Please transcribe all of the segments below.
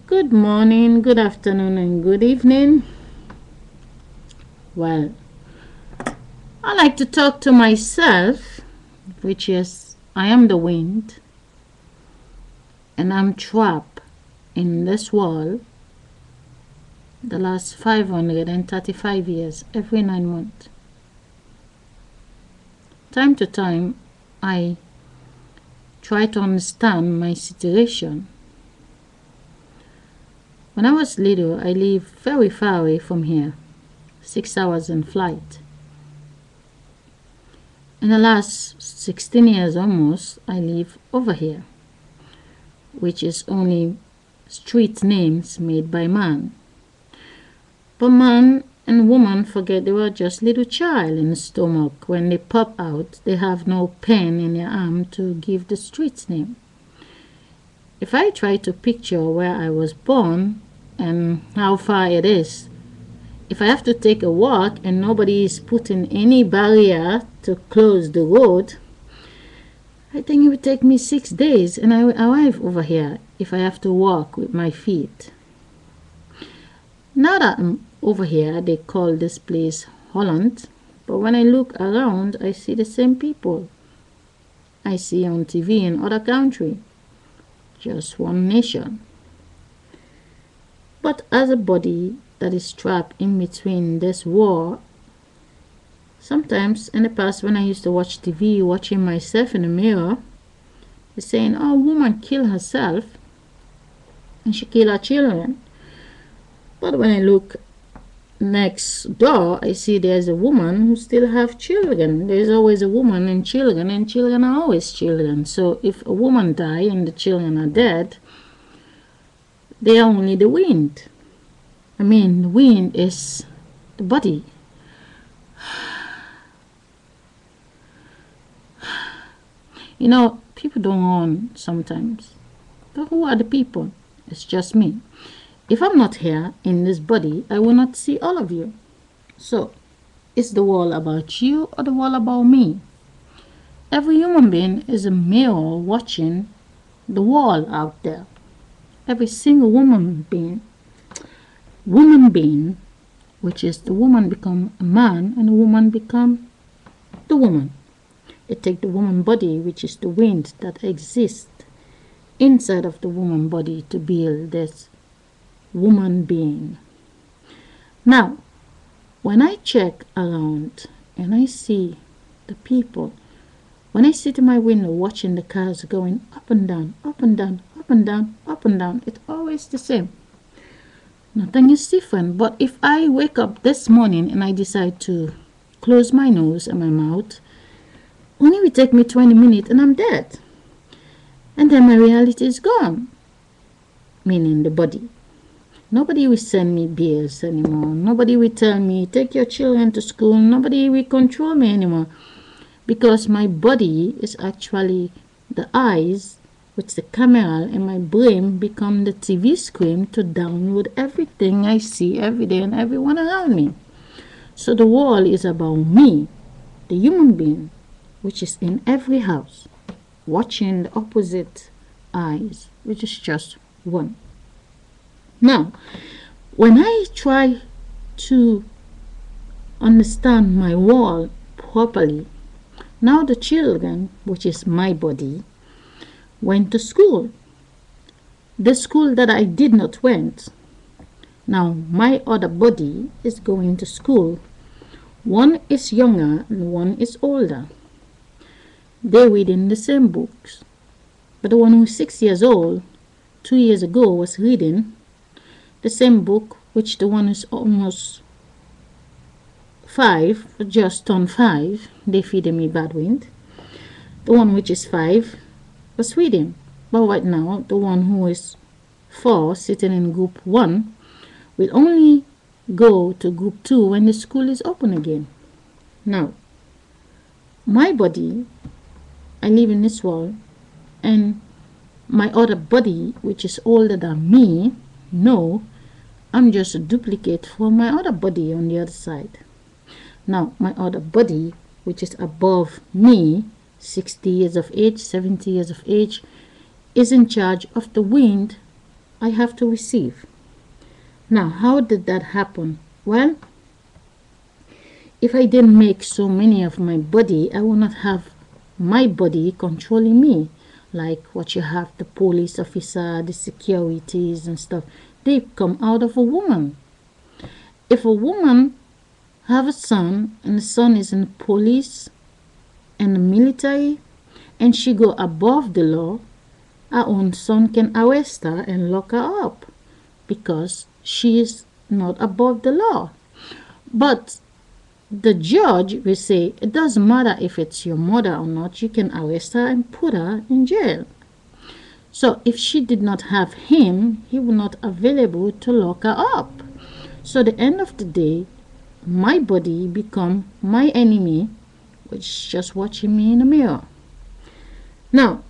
Good morning, good afternoon, and good evening. Well, I like to talk to myself, which is I am the wind, and I'm trapped in this world the last 535 years, every 9 months. Time to time, I try to understand my situation. When I was little, I lived very far away from here, 6 hours in flight. In the last 16 years almost, I live over here, which is only street names made by man. But man and woman forget they were just little child in the stomach. When they pop out, they have no pen in their arm to give the street's name. If I try to picture where I was born and how far it is, if I have to take a walk and nobody is putting any barrier to close the road, I think it would take me 6 days and I will arrive over here if I have to walk with my feet. Now that I'm over here, they call this place Holland, but when I look around, I see the same people I see on TV in other country, just one nation. But as a body that is trapped in between this war, sometimes in the past when I used to watch TV, watching myself in the mirror, they're saying, oh, a woman killed herself and she killed her children. But when I look next door, I see there's a woman who still have children. There's always a woman and children are always children. So if a woman die and the children are dead, they are only the wind. I mean, the wind is the body. You know, people don't own sometimes. But who are the people? It's just me. If I'm not here in this body, I will not see all of you. So, is the world about you or the world about me? Every human being is a mirror watching the world out there. Every single woman being, which is the woman become a man and the woman become the woman. It takes the woman body, which is the wind that exists inside of the woman body, to build this woman being. Now, when I check around and I see the people, when I sit in my window watching the cars going up and down, up and down, up and down, up and down, it's always the same. Nothing is different. But if I wake up this morning and I decide to close my nose and my mouth, only will take me 20 minutes and I'm dead. And then my reality is gone, meaning the body. Nobody will send me bills anymore. Nobody will tell me, take your children to school. Nobody will control me anymore. Because my body is actually the eyes, which the camera, and my brain become the TV screen to download everything I see every day and everyone around me. So the world is about me, the human being, which is in every house, watching the opposite eyes, which is just one. Now, when I try to understand my world properly, now the children, which is my body, went to school. The school that I did not went. Now my other body is going to school. One is younger and one is older. They read in the same books. But the one who is 6 years old, 2 years ago, was reading the same book which the one who's almost 5, just turned 5, they feed me bad wind. The one which is 5 was reading. But right now, the one who is 4, sitting in group 1, will only go to group 2 when the school is open again. Now, my body, I live in this world, and my other body, which is older than me, no, I'm just a duplicate from my other body on the other side. Now, my other body, which is above me, 60 years of age, 70 years of age, is in charge of the wind I have to receive. Now, how did that happen? Well, if I didn't make so many of my body, I will not have my body controlling me. Like what you have the police officer, the securities and stuff. They come out of a woman. If a woman have a son and the son is in the police and the military and she go above the law, her own son can arrest her and lock her up because she is not above the law. But the judge will say it doesn't matter if it's your mother or not, you can arrest her and put her in jail. So if she did not have him, he was not available to lock her up. So at the end of the day, my body become my enemy, which is just watching me in the mirror. Now,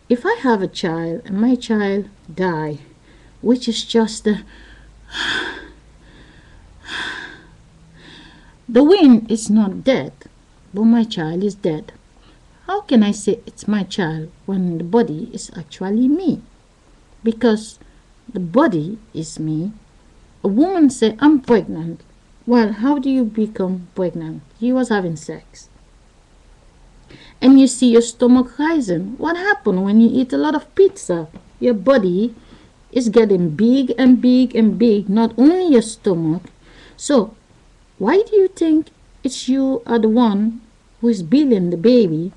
if I have a child and my child die, which is just the wind is not dead, but my child is dead. How can I say it's my child when the body is actually me? Because the body is me. A woman say, I'm pregnant. Well, how do you become pregnant? You was having sex. And you see your stomach rising. What happened when you eat a lot of pizza? Your body is getting big and big and big, not only your stomach. So, why do you think it's you are the one who is building the baby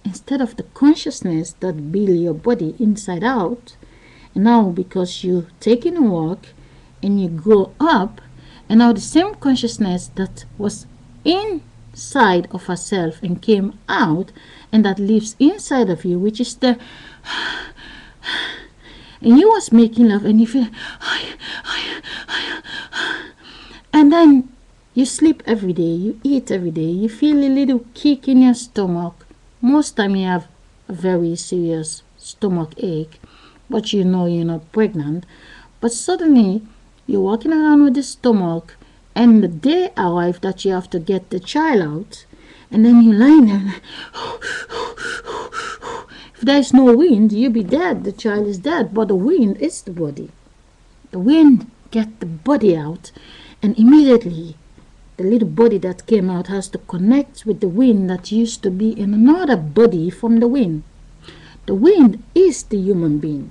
instead of the consciousness that build your body inside out? And now because you taking a walk and you grow up, and now the same consciousness that was inside of herself and came out and that lives inside of you, which is the and you was making love and you feel and then you sleep every day, you eat every day, you feel a little kick in your stomach. Most time you have a very serious stomach ache, but you know you're not pregnant. But suddenly you're walking around with the stomach, and the day arrives that you have to get the child out, and then you lie there. If there's no wind, you'll be dead. The child is dead, but the wind is the body. The wind get the body out, and immediately the little body that came out has to connect with the wind that used to be in another body from the wind. The wind is the human being.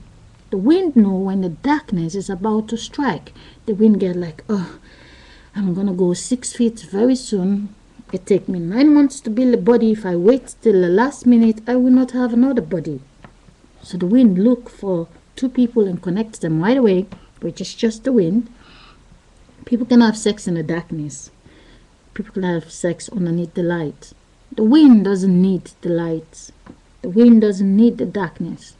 The wind know when the darkness is about to strike. The wind get like, oh, I'm gonna go 6 feet very soon. It take me 9 months to build a body. If I wait till the last minute, I will not have another body. So the wind look for two people and connects them right away, which is just the wind. People can have sex in the darkness. People can have sex underneath the light. The wind doesn't need the lights. The wind doesn't need the darkness.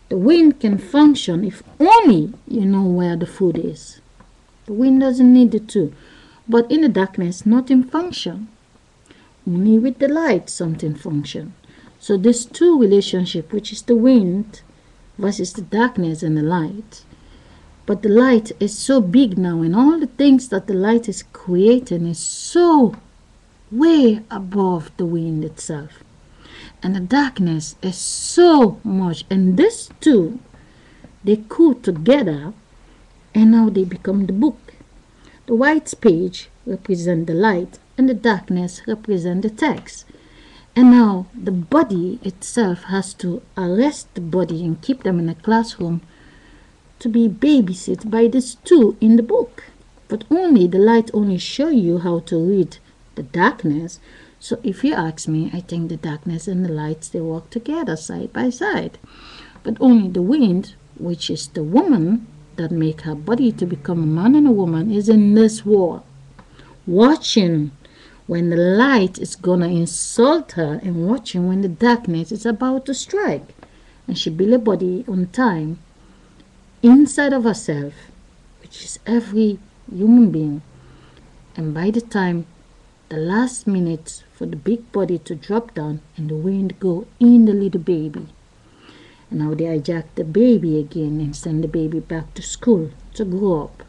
The wind can function if only you know where the food is. The wind doesn't need the two. But in the darkness, nothing function. Only with the light something function. So this two relationship, which is the wind versus the darkness and the light. But the light is so big now, and all the things that the light is creating is so way above the wind itself. And the darkness is so much, and these two, they cool together, and now they become the book. The white page represent the light, and the darkness represent the text. And now the body itself has to arrest the body and keep them in a classroom to be babysit by these two in the book. But only the light only show you how to read the darkness. So if you ask me, I think the darkness and the lights, they work together side by side. But only the wind, which is the woman that make her body to become a man and a woman, is in this war, watching when the light is gonna insult her and watching when the darkness is about to strike. And she build a body on time inside of herself, which is every human being. And by the time the last minute for the big body to drop down and the wind go in the little baby, and now they hijack the baby again and send the baby back to school to grow up.